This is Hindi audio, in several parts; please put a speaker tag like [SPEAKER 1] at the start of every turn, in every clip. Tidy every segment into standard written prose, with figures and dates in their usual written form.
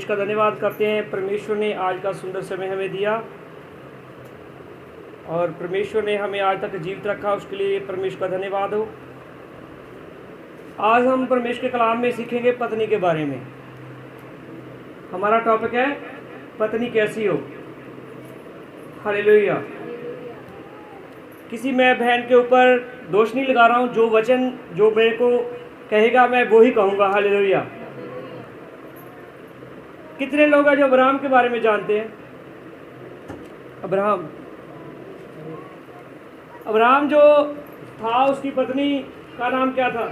[SPEAKER 1] परमेश्वर का धन्यवाद करते हैं। परमेश्वर ने आज का सुंदर समय हमें दिया और परमेश्वर ने हमें आज तक जीवित रखा, उसके लिए परमेश्वर का धन्यवाद हो। आज हम परमेश्वर के कलाम में सीखेंगे पत्नी के बारे में। हमारा टॉपिक है पत्नी कैसी हो। हालेलुया। किसी मैं बहन के ऊपर दोष नहीं लगा रहा हूँ, जो वचन जो मेरे को कहेगा मैं वो ही कहूँगा। हालेलुया। कितने लोग हैं जो अब्राहम के बारे में जानते हैं? अब्राहम जो था उसकी पत्नी का नाम क्या था?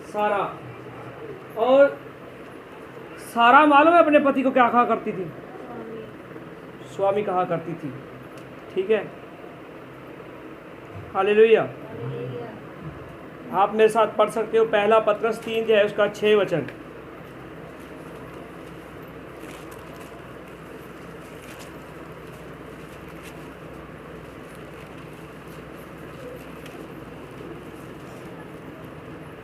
[SPEAKER 1] सारा। और सारा मालूम है अपने पति को क्या कहा करती थी? स्वामी कहा करती थी। ठीक है, हालेलुया। आप मेरे साथ पढ़ सकते हो, पहला पत्रस 3 जो है उसका 6 वचन।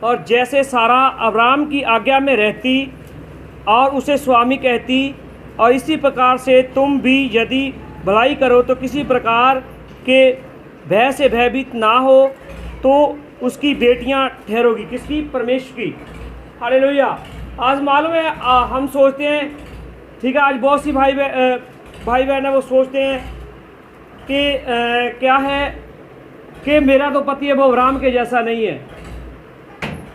[SPEAKER 1] और जैसे सारा अब्राहम की आज्ञा में रहती और उसे स्वामी कहती, और इसी प्रकार से तुम भी यदि भलाई करो तो किसी प्रकार के भय से भयभीत ना हो, तो उसकी बेटियां ठहरोगी। किसकी? परमेश्वर की। हालेलुया। आज मालूम है हम सोचते हैं, ठीक है, आज बहुत सी भाई बहन है वो सोचते हैं कि क्या है कि मेरा तो पति है वो अब्राहम के जैसा नहीं है।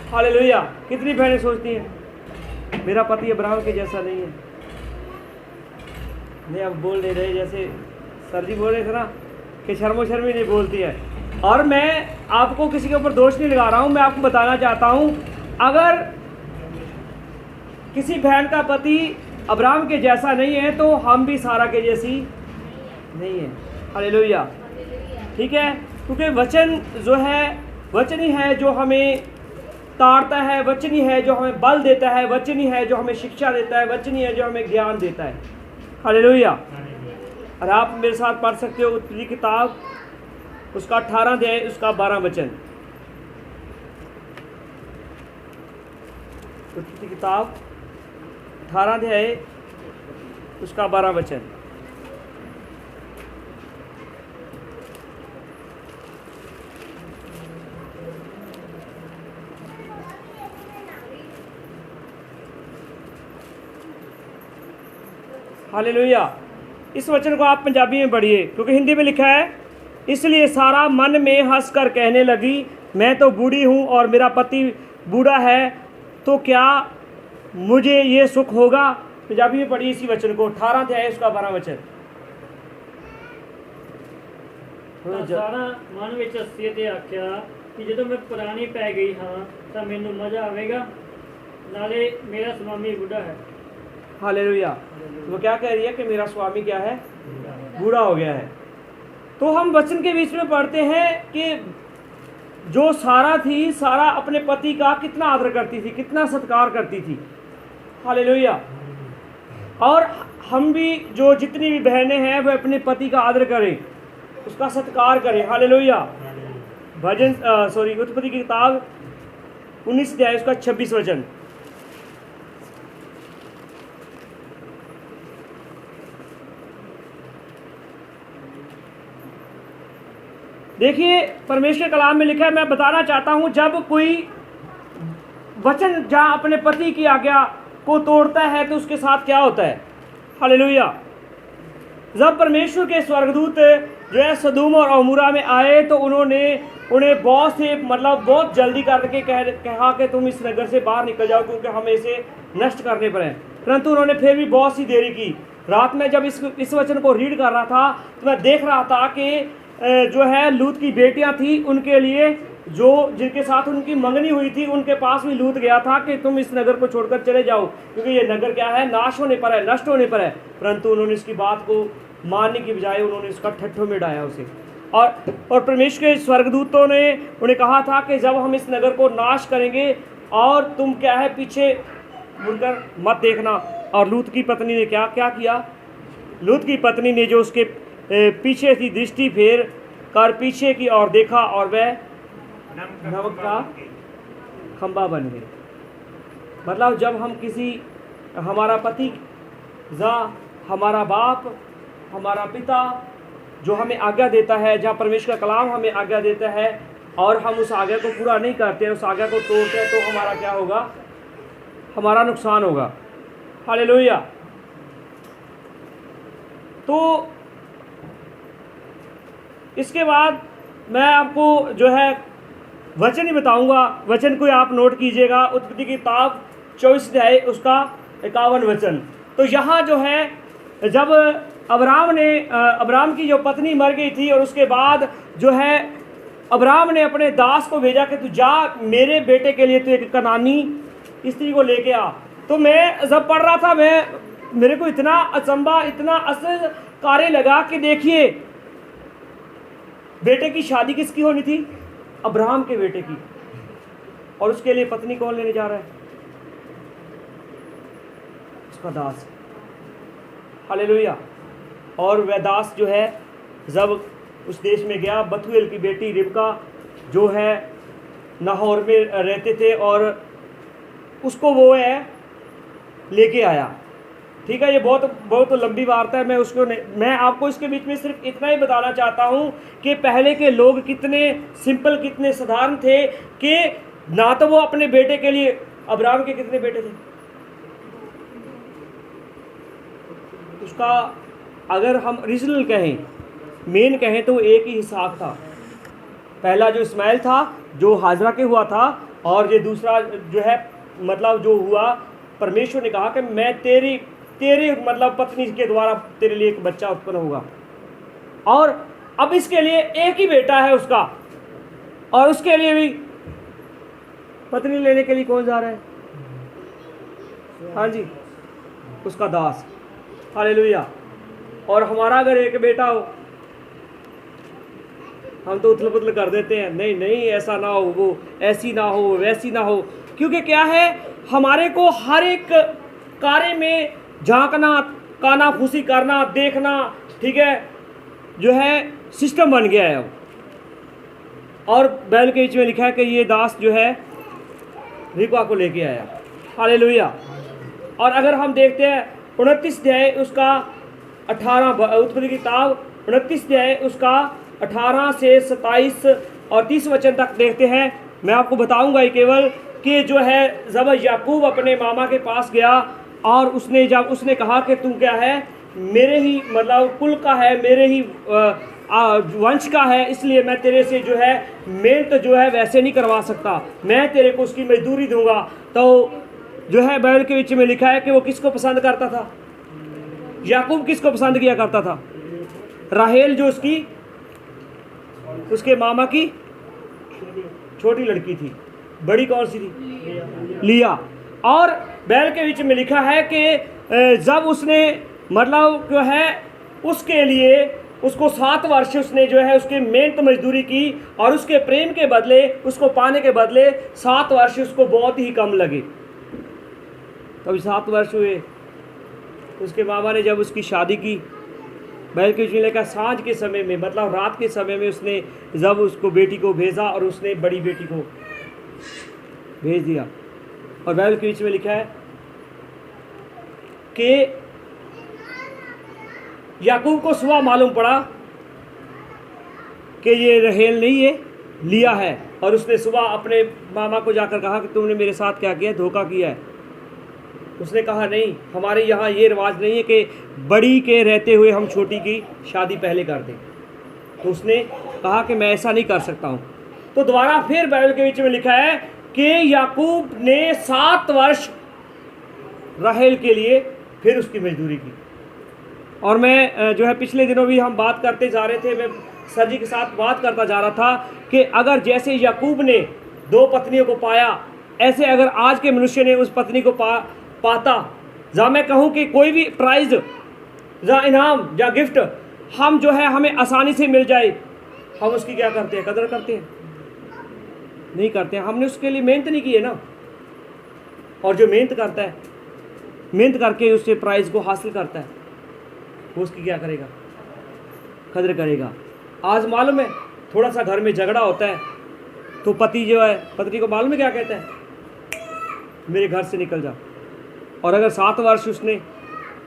[SPEAKER 1] हालेलुया। कितनी बहनें सोचती हैं मेरा पति अब्राहम के जैसा नहीं है। नहीं, अब बोल नहीं रहे, जैसे सर जी बोल रहे थे ना कि शर्मो शर्मी नहीं बोलती है। और मैं आपको किसी के ऊपर दोष नहीं लगा रहा हूँ, मैं आपको बताना चाहता हूँ, अगर किसी बहन का पति अब्राहम के जैसा नहीं है तो हम भी सारा के जैसी नहीं है। हालेलुया। ठीक है, क्योंकि वचन जो है, वचन ही है जो हमें ताड़ता है, वचन ही है जो हमें बल देता है, वचन ही है जो हमें शिक्षा देता है, वचन ही है जो हमें ज्ञान देता है। हालेलुया। और आप मेरे साथ पढ़ सकते हो उत्पत्ति किताब उसका 18 अध्याय उसका 12 वचन। उत्पत्ति किताब 18 अध्याय उसका 12 वचन। हालेलुया। इस वचन को आप पंजाबी में पढ़िए, क्योंकि हिंदी में लिखा है, इसलिए सारा मन में हंस कर कहने लगी, मैं तो बूढ़ी हूँ और मेरा पति बूढ़ा है, तो क्या मुझे ये सुख होगा? पंजाबी में पढ़िए इसी वचन को, 18 अध्याय उसका 12 वचन।
[SPEAKER 2] सारा मन विच हस्सी ते आख्या कि जदों मैं पुरानी पै गई हाँ तो मैनू मजा आवेगा, नाले मेरा स्वामी बूढ़ा है।
[SPEAKER 1] हालेलुया। वो क्या कह रही है कि मेरा स्वामी क्या है? बूढ़ा हो गया है। तो हम वचन के बीच में पढ़ते हैं कि जो सारा थी, सारा अपने पति का कितना आदर करती थी, कितना सत्कार करती थी। हालेलुया। और हम भी जो जितनी भी बहनें हैं वह अपने पति का आदर करें, उसका सत्कार करें। हालेलुया। उत्पत्ति की किताब 19 अध्याय उसका 26 वचन। देखिए परमेश्वर कलाम में लिखा है, मैं बताना चाहता हूं, जब कोई वचन जहां अपने पति की आज्ञा को तोड़ता है तो उसके साथ क्या होता है। हालेलुया। जब परमेश्वर के स्वर्गदूत जो है सदूम और अमूरा में आए तो उन्हें बहुत जल्दी करके कहा कि तुम इस नगर से बाहर निकल जाओ, क्योंकि हमें इसे नष्ट करने पर है। परंतु उन्होंने फिर भी बहुत सी देरी की। रात में जब इस वचन को रीड कर रहा था तो मैं देख रहा था कि जो है लूत की बेटियां थी, उनके लिए जो जिनके साथ उनकी मंगनी हुई थी, उनके पास भी लूत गया था कि तुम इस नगर को छोड़कर चले जाओ, क्योंकि ये नगर क्या है? नाश होने पर है, नष्ट होने पर है। परंतु उन्होंने इसकी बात को मानने की बजाय उन्होंने इसका ठट्ठों में डाया उसे। और परमेश्वर के स्वर्गदूतों ने उन्हें कहा था कि जब हम इस नगर को नाश करेंगे और तुम क्या है पीछे मुड़कर मत देखना। और लूत की पत्नी ने क्या किया? लूत की पत्नी ने जो उसके पीछे की दृष्टि फेर कर पीछे की ओर देखा और वह नमक का खंबा बन गए। मतलब जब हम किसी हमारा पति जा हमारा बाप, हमारा पिता जो हमें आज्ञा देता है, जहाँ परमेश्वर का कलाम हमें आज्ञा देता है और हम उस आज्ञा को पूरा नहीं करते, उस आज्ञा को तोड़ते हैं, तो हमारा क्या होगा? हमारा नुकसान होगा। हालेलुया। तो इसके बाद मैं आपको जो है वचन ही बताऊंगा। वचन को आप नोट कीजिएगा। उत्पत्ति की किताब 24 अध्याय उसका 51 वचन। तो यहाँ जो है जब अब्राम की जो पत्नी मर गई थी और उसके बाद जो है अब्राम ने अपने दास को भेजा कि तू जा मेरे बेटे के लिए तू एक कनानी स्त्री को लेके आ। तो मैं जब पढ़ रहा था मेरे को इतना अचंभा, इतना आश्चर्यकारी लगा कि देखिए बेटे की शादी किसकी होनी थी? अब्राहम के बेटे की। और उसके लिए पत्नी कौन लेने जा रहा है? उसका दास। हालेलुया। और वह दास जो है जब उस देश में गया, बथुएल की बेटी रिबका जो है नाहोर में रहते थे और उसको वो है लेके आया। ठीक है, ये बहुत लंबी वार्ता है, मैं आपको इसके बीच में सिर्फ इतना ही बताना चाहता हूँ कि पहले के लोग कितने सिंपल, कितने साधारण थे कि ना तो वो अपने बेटे के लिए, अब्राहम के कितने बेटे थे? उसका अगर हम रीजनल कहें, मेन कहें तो एक ही इसहाक था। पहला जो इस्माइल था जो हाजरा के हुआ था, और ये दूसरा जो है मतलब जो हुआ, परमेश्वर ने कहा कि मैं तेरी मतलब पत्नी के द्वारा तेरे लिए एक बच्चा उत्पन्न होगा। और अब इसके लिए एक ही बेटा है उसका, और उसके लिए भी पत्नी लेने के लिए कौन जा रहा है? हाँ जी, उसका दास। हालेलुया। और हमारा अगर एक बेटा हो, हम तो उथल पुथल कर देते हैं, नहीं नहीं ऐसा ना हो, वो ऐसी ना हो, वैसी ना हो। क्योंकि क्या है, हमारे को हर एक कार्य में झांकना, काना फूसी करना, देखना, ठीक है, जो है सिस्टम बन गया है अब। और बैल के बीच में लिखा है कि ये दास जो है रिबका को लेके आया। हालेलुया। और अगर हम देखते हैं 29 अध्याय उसका 18, उत्पत्ति की किताब 29 अध्याय उसका 18 से 27 और 30 वचन तक देखते हैं। मैं आपको बताऊंगा ही केवल कि जो है जब याकूब अपने मामा के पास गया और उसने कहा कि तू क्या है, मेरे ही मतलब कुल का है, मेरे ही वंश का है, इसलिए मैं तेरे से जो है मेहनत जो है वैसे नहीं करवा सकता, मैं तेरे को उसकी मजदूरी दूंगा। तो जो है बाइबल के बीच में लिखा है कि वो किसको पसंद करता था? याकूब किसको पसंद किया करता था? राहेल जो उसके मामा की छोटी लड़की थी। बड़ी कौन सी थी? लिया। और बैल के बीच में लिखा है कि जब उसने मतलब जो है उसके लिए उसको 7 वर्ष उसने जो है उसके मेहनत मजदूरी की, और उसके प्रेम के बदले, उसको पाने के बदले 7 वर्ष उसको बहुत ही कम लगे। तब 7 वर्ष हुए, उसके मामा ने जब उसकी शादी की, बैल के बीच में लिखा सांझ के समय में, मतलब रात के समय में उसने जब उसको बेटी को भेजा और उसने बड़ी बेटी को भेज दिया। और बाइबल के बीच में लिखा है कि याकूब को सुबह मालूम पड़ा कि ये राहेल नहीं, ये लिया है। और उसने सुबह अपने मामा को जाकर कहा कि तुमने मेरे साथ क्या किया, धोखा किया है। उसने कहा नहीं, हमारे यहाँ ये रिवाज नहीं है कि बड़ी के रहते हुए हम छोटी की शादी पहले कर दें। तो उसने कहा कि मैं ऐसा नहीं कर सकता हूँ। तो दोबारा फिर बाइबल के बीच में लिखा है कि याकूब ने 7 वर्ष राहेल के लिए फिर उसकी मजदूरी की। और मैं जो है पिछले दिनों भी हम बात करते जा रहे थे, मैं सर जी के साथ बात करता जा रहा था कि अगर जैसे याकूब ने 2 पत्नियों को पाया, ऐसे अगर आज के मनुष्य ने उस पत्नी को पाता, जहाँ मैं कहूँ कि कोई भी प्राइज़ या इनाम या गिफ्ट हम जो है हमें आसानी से मिल जाए, हम उसकी क्या करते हैं? कदर करते हैं? नहीं करते हैं। हमने उसके लिए मेहनत नहीं की है ना। और जो मेहनत करता है, मेहनत करके उससे प्राइज़ को हासिल करता है, वो उसकी क्या करेगा? कदर करेगा। आज मालूम है थोड़ा सा घर में झगड़ा होता है तो पति जो है पत्नी को मालूम है क्या कहता है? मेरे घर से निकल जा, और अगर 7 वर्ष उसने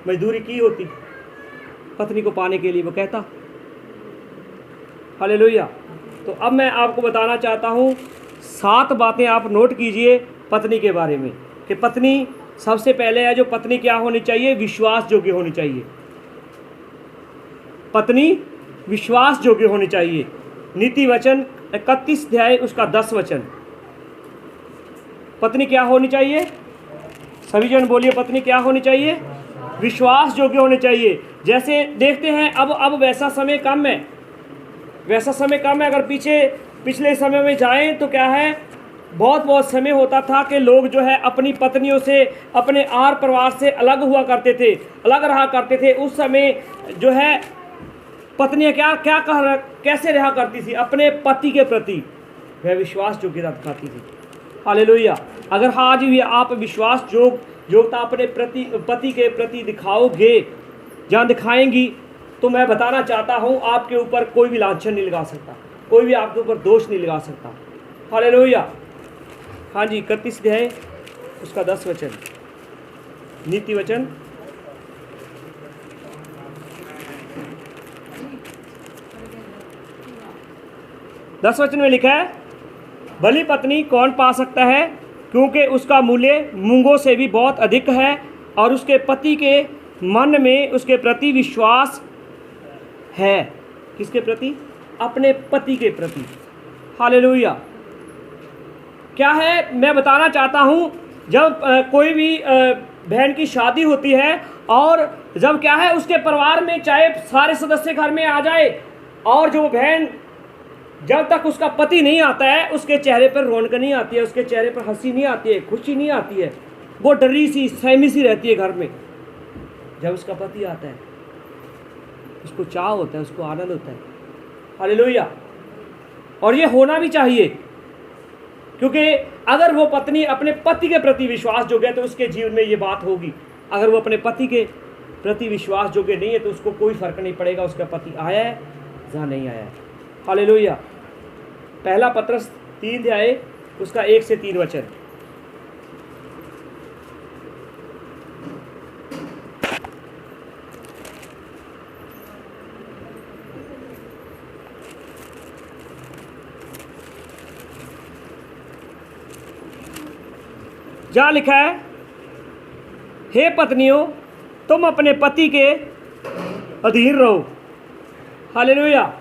[SPEAKER 1] मजदूरी की होती पत्नी को पाने के लिए, वो कहता। हालेलुया। तो अब मैं आपको बताना चाहता हूँ 7 बातें आप नोट कीजिए पत्नी के बारे में, कि पत्नी सबसे पहले है जो पत्नी क्या होनी चाहिए, विश्वास योग्य होनी चाहिए। पत्नी विश्वास योग्य होनी चाहिए। नीति वचन 31 अध्याय उसका 10 वचन। पत्नी क्या होनी चाहिए? सभी जन बोलिए, पत्नी क्या होनी चाहिए? विश्वास योग्य होनी चाहिए। जैसे देखते हैं अब वैसा समय कम है, वैसा समय कम है। अगर पिछले समय में जाएं तो क्या है, बहुत समय होता था कि लोग जो है अपनी पत्नियों से, अपने आर परिवार से अलग हुआ करते थे, अलग रहा करते थे। उस समय जो है पत्नियां कैसे रहा करती थी? अपने पति के प्रति वह विश्वास योग्यता दिखाती थी। हालेलुया। अगर आज भी आप विश्वास योग्यता अपने पति के प्रति दिखाओगे, जहाँ दिखाएंगी, तो मैं बताना चाहता हूँ आपके ऊपर कोई भी लांछन नहीं लगा सकता, कोई भी आपके ऊपर दोष नहीं लगा सकता। हालेलुया। हाँ जी, 31 अध्याय उसका 10 वचन, नीति वचन। दस वचन में लिखा है, भली पत्नी कौन पा सकता है, क्योंकि उसका मूल्य मूंगों से भी बहुत अधिक है, और उसके पति के मन में उसके प्रति विश्वास है। किसके प्रति? अपने पति के प्रति। हालेलुया। क्या है, मैं बताना चाहता हूँ, जब कोई भी बहन की शादी होती है, और जब क्या है उसके परिवार में चाहे सारे सदस्य घर में आ जाए, और जो बहन जब तक उसका पति नहीं आता है उसके चेहरे पर रौनक नहीं आती है, उसके चेहरे पर हंसी नहीं आती है, खुशी नहीं आती है, वो डरी सी सहमी सी रहती है घर में। जब उसका पति आता है उसको चाह होता है, उसको आनंद होता है। हालेलुया। और ये होना भी चाहिए, क्योंकि अगर वो पत्नी अपने पति के प्रति विश्वास योग्य है तो उसके जीवन में ये बात होगी। अगर वो अपने पति के प्रति विश्वास योग्य नहीं है तो उसको कोई फर्क नहीं पड़ेगा उसका पति आया है या नहीं आया है। हालेलुया। पहला पत्रस 3 अध्याय उसका 1 से 3 वचन। जहाँ लिखा है, हे पत्नियों तुम अपने पति के अधीन रहो। हालेलुया।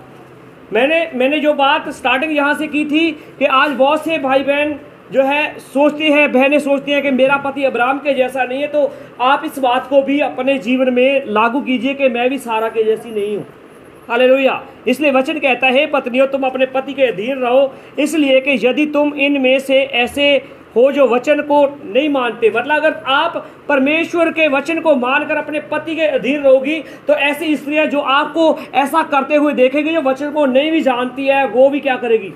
[SPEAKER 1] मैंने जो बात स्टार्टिंग यहाँ से की थी कि आज बहुत से भाई बहन जो है सोचती हैं, बहनें सोचती हैं कि मेरा पति अब्राहम के जैसा नहीं है, तो आप इस बात को भी अपने जीवन में लागू कीजिए कि मैं भी सारा के जैसी नहीं हूँ। हालेलुया। इसलिए वचन कहता है, पत्नियों तुम अपने पति के अधीन रहो, इसलिए कि यदि तुम इनमें से ऐसे हो जो वचन को नहीं मानते, मतलब अगर आप परमेश्वर के वचन को मानकर अपने पति के अधीन रहोगी, तो ऐसी स्त्रियां जो आपको ऐसा करते हुए देखेगी, जो वचन को नहीं भी जानती है, वो भी क्या करेगी?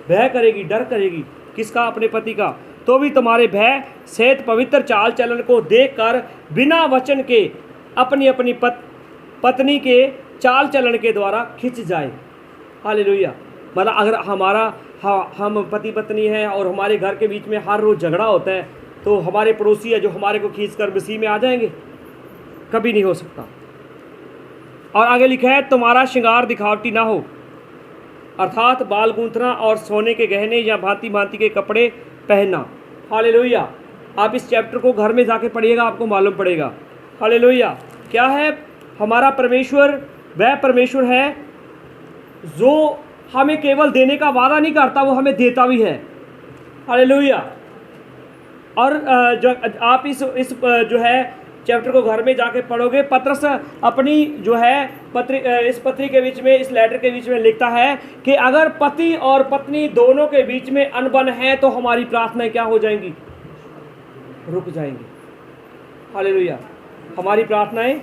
[SPEAKER 1] भय करेगी, डर करेगी। किसका? अपने पति का। तो भी तुम्हारे भय सहित पवित्र चाल चलन को देखकर बिना वचन के अपनी अपनी पत्नी के चाल चलन के द्वारा खिंच जाए। हालेलुया। मतलब अगर हम पति पत्नी हैं और हमारे घर के बीच में हर रोज़ झगड़ा होता है, तो हमारे पड़ोसी है जो हमारे को खींचकर मसीह में आ जाएंगे? कभी नहीं हो सकता। और आगे लिखा है, तुम्हारा श्रृंगार दिखावटी ना हो, अर्थात बाल गूंथना और सोने के गहने या भांति भांति के कपड़े पहनना। हालेलुया। आप इस चैप्टर को घर में जाके पढ़िएगा, आपको मालूम पड़ेगा। हालेलुया। क्या है? हमारा परमेश्वर वह परमेश्वर है जो हमें केवल देने का वादा नहीं करता, वो हमें देता भी है। हालेलुया। और जो आप इस जो है चैप्टर को घर में जाके पढ़ोगे, पत्रस अपनी जो है इस पत्री के बीच में, इस लेटर के बीच में लिखता है कि अगर पति और पत्नी दोनों के बीच में अनबन है तो हमारी प्रार्थनाएं क्या हो जाएंगी? रुक जाएंगी। हालेलुया। हमारी प्रार्थनाएं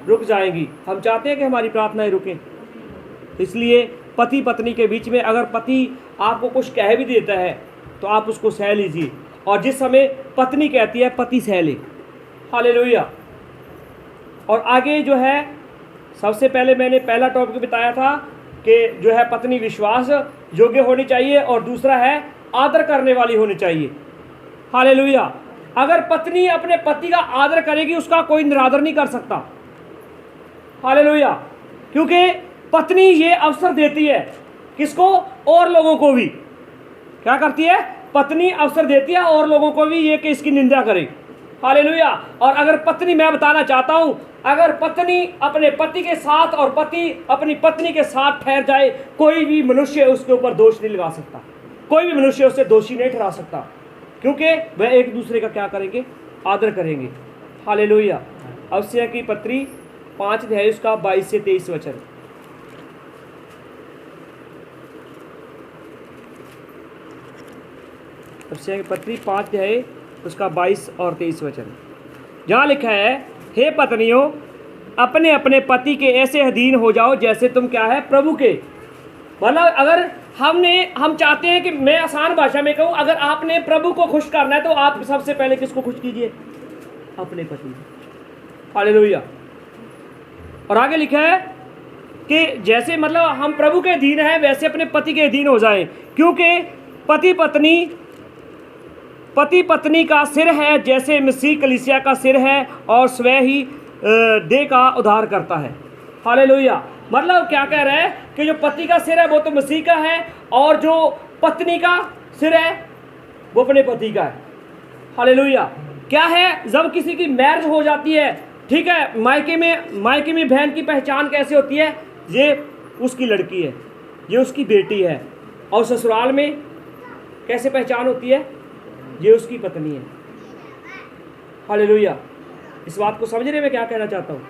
[SPEAKER 1] रुक जाएंगी। हम चाहते हैं कि हमारी प्रार्थनाएं रुकें, इसलिए पति पत्नी के बीच में अगर पति आपको कुछ कह भी देता है तो आप उसको सह लीजिए, और जिस समय पत्नी कहती है पति सह ले। हालेलुया। और आगे जो है, सबसे पहले मैंने पहला टॉपिक बताया था कि जो है पत्नी विश्वास योग्य होनी चाहिए, और दूसरा है आदर करने वाली होनी चाहिए। हालेलुया। अगर पत्नी अपने पति का आदर करेगी, उसका कोई निरादर नहीं कर सकता। हालेलुया। क्योंकि पत्नी ये अवसर देती है किसको? और लोगों को भी। क्या करती है? पत्नी अवसर देती है और लोगों को भी ये कि इसकी निंदा करे। हालेलुया। और अगर पत्नी, मैं बताना चाहता हूं, अगर पत्नी अपने पति के साथ और पति अपनी पत्नी के साथ ठहर जाए, कोई भी मनुष्य उसके ऊपर दोष नहीं लगा सकता, कोई भी मनुष्य उसे दोषी नहीं ठहरा सकता, क्योंकि वह एक दूसरे का क्या करेंगे? आदर करेंगे। हालेलुया। अवश्य की पत्री 5 अध्याय उसका 22 से 23 वचन। अवश्य की पत्री 5 अध्याय उसका 22 और 23 वचन, जहाँ लिखा है, हे पत्नियों, अपने अपने पति के ऐसे अधीन हो जाओ जैसे तुम क्या है? प्रभु के। मतलब अगर हम चाहते हैं कि मैं आसान भाषा में कहूँ, अगर आपने प्रभु को खुश करना है तो आप सबसे पहले किसको खुश कीजिए? अपने पति को। हालेलुया। और आगे लिखा है कि जैसे मतलब हम प्रभु के अधीन हैं, वैसे अपने पति के अधीन हो जाएं, क्योंकि पति पत्नी का सिर है, जैसे मसीह कलीसिया का सिर है और स्वयं ही देह का उद्धार करता है। हालेलुया। मतलब क्या कह रहा है कि जो पति का सिर है वो तो मसीह का है, और जो पत्नी का सिर है वो अपने पति का है। हालेलुया। क्या है? जब किसी की मैरिज हो जाती है, ठीक है, मायके में बहन की पहचान कैसे होती है? ये उसकी लड़की है, ये उसकी बेटी है। और ससुराल में कैसे पहचान होती है? ये उसकी पत्नी है। हालेलुया। इस बात को समझने में क्या कहना चाहता हूँ?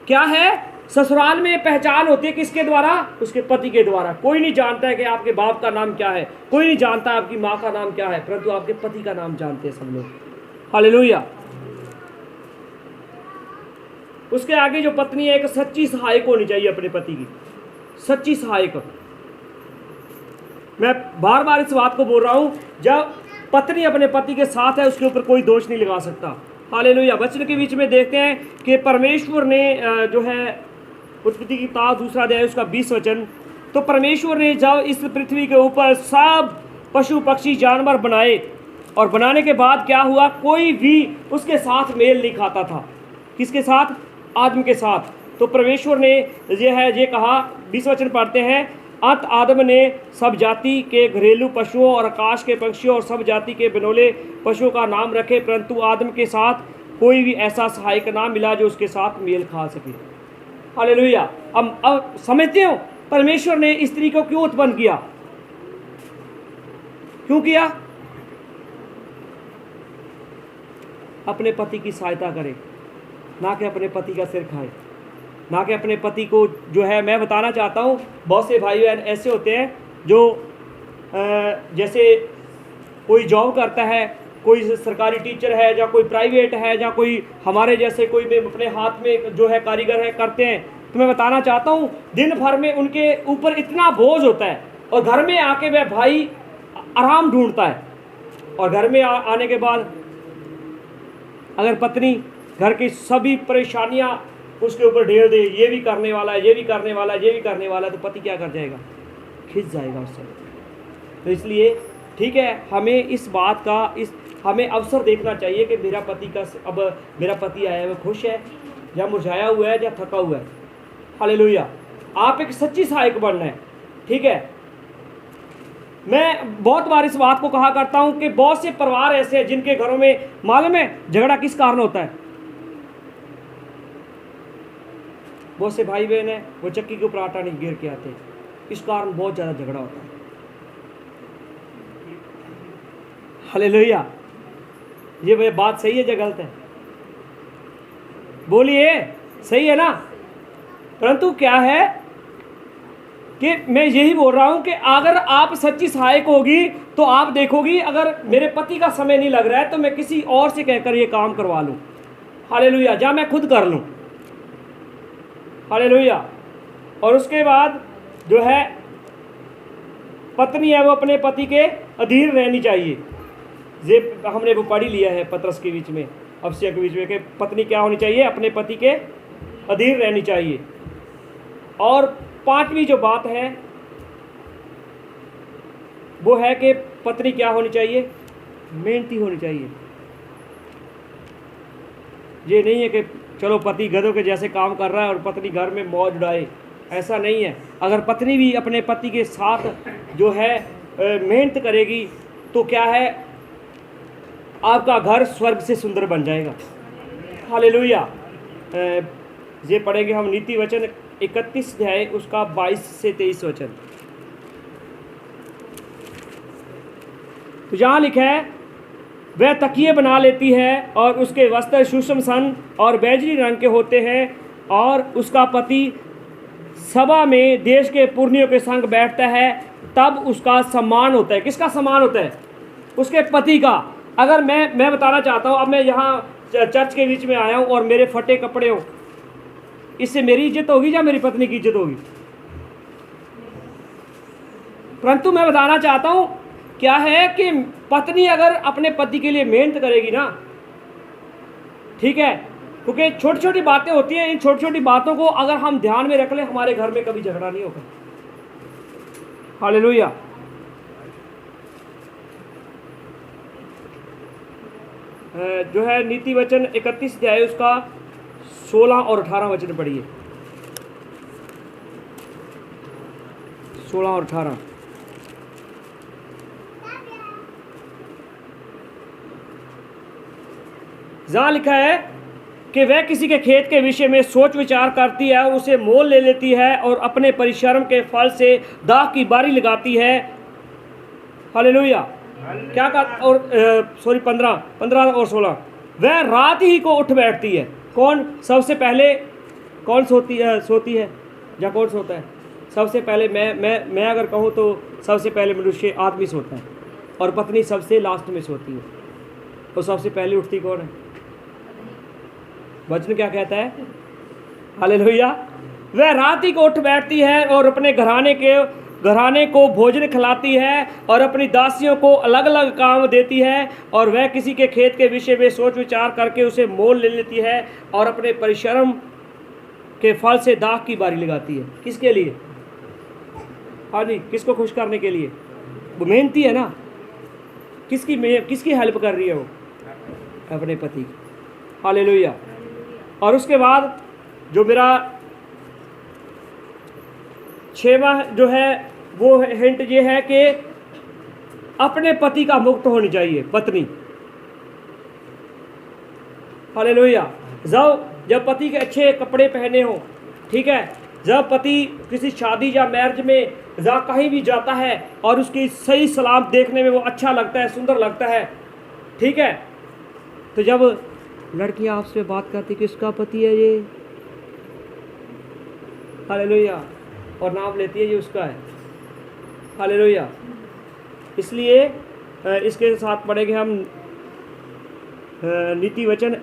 [SPEAKER 1] क्या है? ससुराल में पहचान होती है किसके द्वारा? उसके पति के द्वारा। कोई नहीं जानता है कि आपके बाप का नाम क्या है, कोई नहीं जानता आपकी माँ का नाम क्या है, परंतु आपके पति का नाम जानते हैं सब लोग। हालेलुया। उसके आगे जो पत्नी है, एक सच्ची सहायक होनी चाहिए अपने पति की, सच्ची सहायक। मैं बार बार इस बात को बोल रहा हूँ, जब पत्नी अपने पति के साथ है उसके ऊपर कोई दोष नहीं लगा सकता। हालेलुया। वचन के बीच में देखते हैं कि परमेश्वर ने जो है, उत्पत्ति की किताब 2 अध्याय उसका 20 वचन, तो परमेश्वर ने जब इस पृथ्वी के ऊपर सब पशु पक्षी जानवर बनाए, और बनाने के बाद क्या हुआ? कोई भी उसके साथ मेल नहीं खाता था। किसके साथ? आदम के साथ। तो परमेश्वर ने ये कहा, 20 वचन पढ़ते हैं, अंत आदम ने सब जाति के घरेलू पशुओं और आकाश के पक्षियों और सब जाति के बनोले पशुओं का नाम रखे, परंतु आदम के साथ कोई भी ऐसा सहायक ना मिला जो उसके साथ मेल खा सके। हालेलुया। अब समझते हो परमेश्वर ने स्त्री को क्यों उत्पन्न किया? क्यों किया? अपने पति की सहायता करे, ना कि अपने पति का सिर खाए, ना कि अपने पति को जो है। मैं बताना चाहता हूँ, बहुत से भाई बहन ऐसे होते हैं जो जैसे कोई जॉब करता है, कोई सरकारी टीचर है, या कोई प्राइवेट है, या कोई हमारे जैसे कोई में अपने हाथ में जो है कारीगर है, करते हैं। तो मैं बताना चाहता हूँ, दिन भर में उनके ऊपर इतना बोझ होता है, और घर में आके वह भाई आराम ढूंढता है, और घर में आने के बाद अगर पत्नी घर की सभी परेशानियां उसके ऊपर ढेर दे, ये भी करने वाला है, ये भी करने वाला है, ये भी करने वाला है, तो पति क्या कर जाएगा? खिंच जाएगा उससे। तो इसलिए ठीक है, हमें इस बात का हमें अवसर देखना चाहिए कि मेरा पति का, अब मेरा पति आया है, वह खुश है या मुरझाया हुआ है या थका हुआ है। हालेलुया। आप एक सच्ची सहायक बनना है। ठीक है, मैं बहुत बार इस बात को कहा करता हूं कि बहुत से परिवार ऐसे हैं जिनके घरों में मालूम है झगड़ा किस कारण होता है? बहुत से भाई बहन है, वो चक्की के ऊपर आटा नहीं गिर के आते, इस कारण बहुत ज़्यादा झगड़ा होता है। हालेलुया। ये बात सही है या गलत है? बोलिए, सही है ना? परंतु क्या है कि मैं यही बोल रहा हूं कि अगर आप सच्ची सहायक होगी तो आप देखोगी, अगर मेरे पति का समय नहीं लग रहा है तो मैं किसी और से कहकर ये काम करवा लूं। हालेलुया। या मैं खुद कर लूं। हालेलुया। और उसके बाद जो है पत्नी है वो अपने पति के अधीन रहनी चाहिए। ये हमने वो पढ़ी लिया है पत्रस के बीच में, अवश्य के बीच में, कि पत्नी क्या होनी चाहिए? अपने पति के अधीन रहनी चाहिए। और 5वीं जो बात है वो है कि पत्नी क्या होनी चाहिए? मेहनती होनी चाहिए। ये नहीं है कि चलो पति गधों के जैसे काम कर रहा है और पत्नी घर में मौज उड़ाए, ऐसा नहीं है। अगर पत्नी भी अपने पति के साथ जो है मेहनत करेगी तो क्या है, आपका घर स्वर्ग से सुंदर बन जाएगा। हालेलुया। ये पढ़ेंगे हम नीति वचन 31 अध्याय उसका 22 से 23 वचन। तो यहाँ लिखा है, वह तकिए बना लेती है और उसके वस्त्र सूक्ष्म सन और बैजरी रंग के होते हैं, और उसका पति सभा में देश के पुरनियों के संग बैठता है, तब उसका सम्मान होता है। किसका सम्मान होता है? उसके पति का। अगर मैं बताना चाहता हूँ, अब मैं यहाँ चर्च के बीच में आया हूँ और मेरे फटे कपड़े हों, इससे मेरी इज्जत होगी या मेरी पत्नी की इज्जत होगी? परंतु मैं बताना चाहता हूँ क्या है कि पत्नी अगर अपने पति के लिए मेहनत करेगी ना, ठीक है, क्योंकि छोटी छोटी बातें होती हैं, इन छोटी छोटी बातों को अगर हम ध्यान में रख लें, हमारे घर में कभी झगड़ा नहीं होगा। हालेलुया। जो है नीति वचन 31 अध्याय उसका 16 और 18 वचन पढ़िए। 16 और 18। जहाँ लिखा है कि वह किसी के खेत के विषय में सोच विचार करती है और उसे मोल ले लेती है और अपने परिश्रम के फल से दाख की बारी लगाती है। हालेलुया। क्या का और 15 और 16, वह रात ही को उठ बैठती है। कौन सबसे पहले कौन सोती है या कौन सोता है? सबसे पहले मैं अगर कहूँ तो सबसे पहले मनुष्य आदमी सोता है और पत्नी सबसे लास्ट में सोती है। तो सबसे पहले उठती कौन है? वचन क्या कहता है? हालेलुया। वह रात ही को उठ बैठती है और अपने घराने को भोजन खिलाती है और अपनी दासियों को अलग अलग काम देती है, और वह किसी के खेत के विषय में सोच विचार करके उसे मोल ले लेती है और अपने परिश्रम के फल से दाख की बारी लगाती है। किसके लिए? हाँ जी, किसको खुश करने के लिए? वो मेहनती है ना। किसकी हेल्प कर रही है वो? अपने पति की। हालेलुया। और उसके बाद जो मेरा 6वां जो है वो हिंट ये है कि अपने पति का मुक्त होनी चाहिए पत्नी। हालेलुया। जब पति के अच्छे कपड़े पहने हो, ठीक है, जब पति किसी शादी या मैरिज में जहाँ कहीं भी जाता है और उसकी सही सलाम देखने में वो अच्छा लगता है, सुंदर लगता है, ठीक है, तो जब लड़कियां आपसे बात करती कि इसका पति है ये, हालेलुया, और नाम लेती है ये उसका है। हालेलुया। इसलिए इसके साथ पढ़ेंगे हम नीति वचन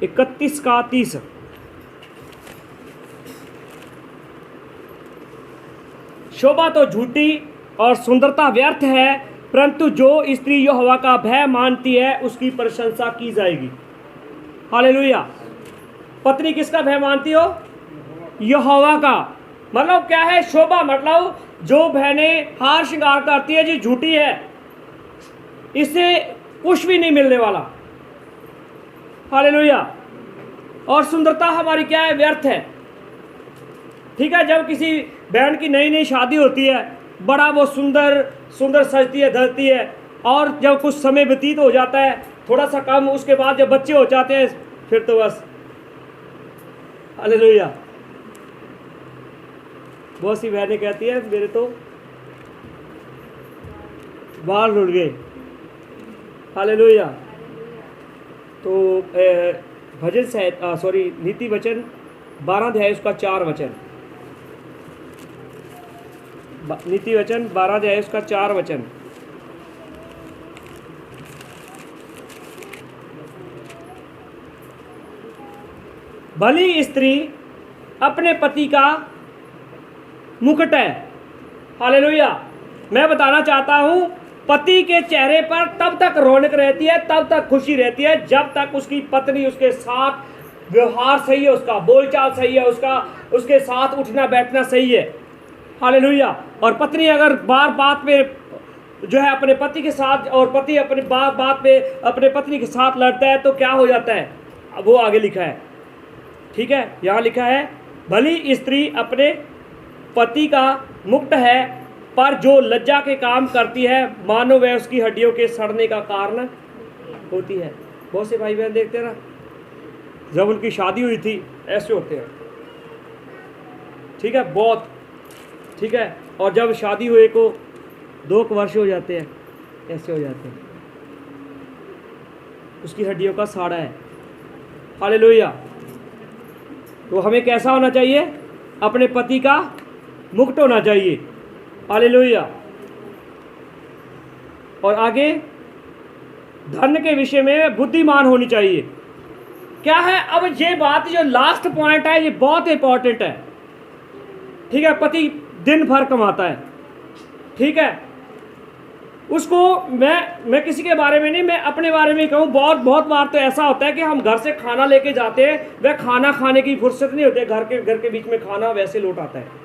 [SPEAKER 1] 31 का 30। शोभा तो झूठी और सुंदरता व्यर्थ है, परंतु जो स्त्री यहोवा का भय मानती है उसकी प्रशंसा की जाएगी। हालेलुया। पत्नी किसका भय मानती हो? यहोवा का। मतलब क्या है? शोभा मतलब जो बहनें हार श्रृंगार करती है जी झूठी है, इससे कुछ भी नहीं मिलने वाला। हालेलुया। और सुंदरता हमारी क्या है? व्यर्थ है। ठीक है, जब किसी बहन की नई नई शादी होती है, बड़ा वो सुंदर सुंदर सजती है धरती है, और जब कुछ समय व्यतीत हो जाता है, थोड़ा सा कम, उसके बाद जब बच्चे हो जाते हैं फिर तो बस हालेलुया। बहुत सी बहनें कहती है मेरे तो बाल उड़ गए। हालेलुया। तो भजन नीति वचन 12 अध्याय उसका 4 वचन। नीति वचन 12 अध्याय उसका 4 वचन। भली स्त्री अपने पति का मुकुट है। हालेलुया। मैं बताना चाहता हूं, पति के चेहरे पर तब तक रौनक रहती है, तब तक खुशी रहती है, जब तक उसकी पत्नी उसके साथ व्यवहार सही है, उसका बोलचाल सही है, उसके साथ उठना बैठना सही है। हालेलुया। और पत्नी अगर बार बात में जो है अपने पति के साथ, और पति अपनी बात पे अपने पत्नी के साथ लड़ता है, तो क्या हो जाता है? वो आगे लिखा है, ठीक है। यहाँ लिखा है भली स्त्री अपने पति का मुक्त है, पर जो लज्जा के काम करती है मानो वह उसकी हड्डियों के सड़ने का कारण होती है। बहुत से भाई बहन देखते हैं ना, जब उनकी शादी हुई थी ऐसे होते हैं, ठीक है, बहुत, ठीक है, और जब शादी हुए को 2 वर्ष हो जाते हैं ऐसे हो जाते हैं, उसकी हड्डियों का साड़ा है। हालेलुया। तो हमें कैसा होना चाहिए? अपने पति का मुक्त होना चाहिए। हालेलुया। और आगे धन के विषय में बुद्धिमान होनी चाहिए। क्या है अब ये बात, जो लास्ट पॉइंट है ये बहुत इंपॉर्टेंट है, ठीक है। पति दिन भर कमाता है, ठीक है, उसको मैं किसी के बारे में नहीं, मैं अपने बारे में कहूँ, बहुत बार तो ऐसा होता है कि हम घर से खाना लेके जाते हैं, वह खाना खाने की फुर्सत नहीं होती, घर के बीच में खाना वैसे लौट आता है।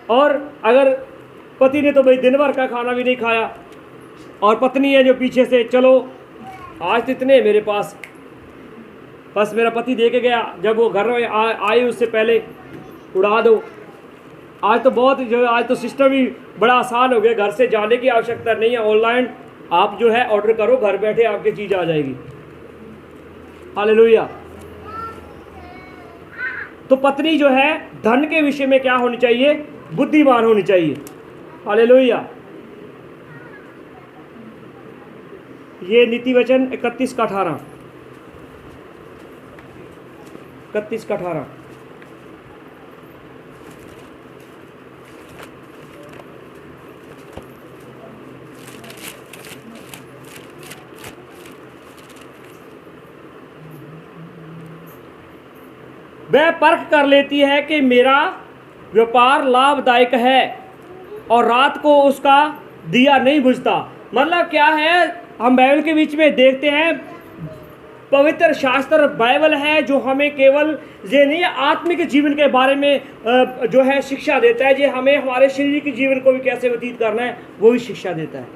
[SPEAKER 1] और अगर पति ने तो भाई दिन भर का खाना भी नहीं खाया, और पत्नी है जो पीछे से, चलो आज तो इतने मेरे पास, बस मेरा पति दे के गया, जब वो घर में आए उससे पहले उड़ा दो। आज तो बहुत जो आज तो सिस्टम ही बड़ा आसान हो गया, घर से जाने की आवश्यकता नहीं है, ऑनलाइन आप जो है ऑर्डर करो, घर बैठे आपकी चीज़ आ जाएगी। हालेलुया। तो पत्नी जो है धन के विषय में क्या होनी चाहिए? बुद्धिमान होनी चाहिए। हालेलुया। ये नीति वचन 31 का 18, 31 का 18। वह परख कर लेती है कि मेरा व्यापार लाभदायक है और रात को उसका दिया नहीं बुझता। मतलब क्या है, हम बाइबल के बीच में देखते हैं, पवित्र शास्त्र बाइबल है जो हमें केवल ये नहीं आत्मिक जीवन के बारे में जो है शिक्षा देता है, जो हमें हमारे शरीर के जीवन को भी कैसे व्यतीत करना है वो भी शिक्षा देता है।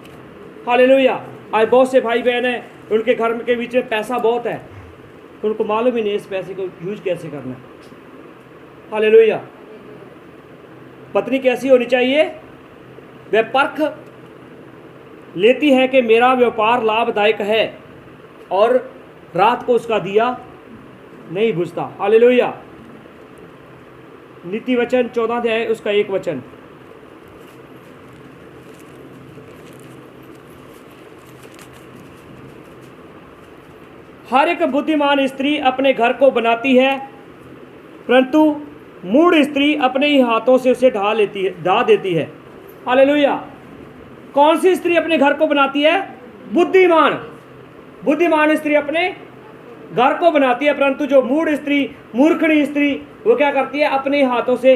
[SPEAKER 1] हालेलुया। आज बहुत से भाई बहन हैं, उनके घर के बीच में पैसा बहुत है, उनको मालूम ही नहीं इस पैसे को यूज कैसे करना है। हालेलुया। पत्नी कैसी होनी चाहिए? वह परख लेती है कि मेरा व्यापार लाभदायक है और रात को उसका दिया नहीं बुझता। हालेलुया। नीति वचन 14 अध्याय उसका 1 वचन। हर एक बुद्धिमान स्त्री अपने घर को बनाती है, परंतु मूढ़ स्त्री अपने ही हाथों से उसे ढा देती है। हालेलुया। कौन सी स्त्री अपने घर को बनाती है? बुद्धिमान स्त्री अपने घर को बनाती है, परंतु जो मूढ़ स्त्री, मूर्खनी स्त्री, वो क्या करती है? अपने हाथों से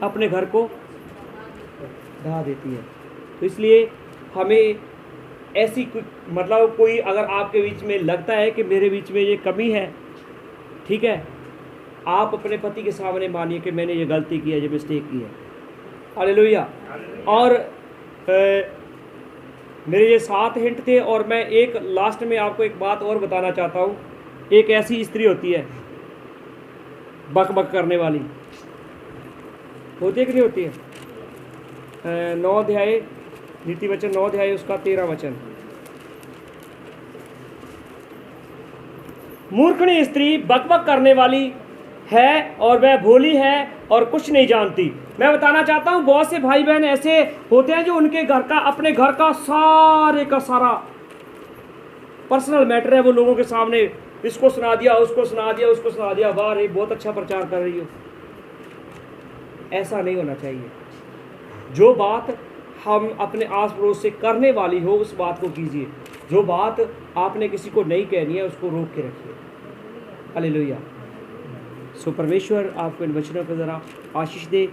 [SPEAKER 1] अपने घर को ढा देती है। तो इसलिए हमें ऐसी मतलब कोई अगर आपके बीच में लगता है कि मेरे बीच में ये कमी है, ठीक है, आप अपने पति के सामने मानिए कि मैंने ये गलती की है, ये मिस्टेक की है। हालेलुया। और मेरे ये 7 हिंट थे, और मैं एक लास्ट में आपको एक बात और बताना चाहता हूँ। एक ऐसी स्त्री होती है बक बक करने वाली, होती है कि नहीं होती है? 9 अध्याय नीति वचन 9 अध्याय उसका 13 वचन। मूर्खनी स्त्री बकबक करने वाली है और वह भोली है और कुछ नहीं जानती। मैं बताना चाहता हूँ, बहुत से भाई बहन ऐसे होते हैं जो उनके घर का, अपने घर का सारे का सारा पर्सनल मैटर है, वो लोगों के सामने इसको सुना दिया, उसको सुना दिया, उसको सुना दिया, वाह रे बहुत अच्छा प्रचार कर रही हो। ऐसा नहीं होना चाहिए। जो बात हम अपने आस पड़ोस से करने वाली हो उस बात को कीजिए, जो बात आपने किसी को नहीं कहनी है उसको रोक के रखिए। हालेलुया। सो परमेश्वर आपको इन वचनों पर ज़रा आशीष दे।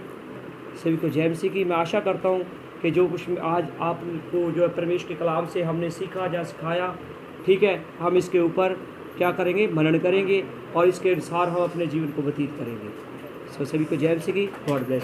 [SPEAKER 1] सभी को जय मसीह की। मैं आशा करता हूँ कि जो कुछ आज आपको जो परमेश्वर के कलाम से हमने सीखा या सिखाया, ठीक है, हम इसके ऊपर क्या करेंगे? मनन करेंगे और इसके अनुसार हम अपने जीवन को व्यतीत करेंगे। सो सभी को जय मसीह की। God bless.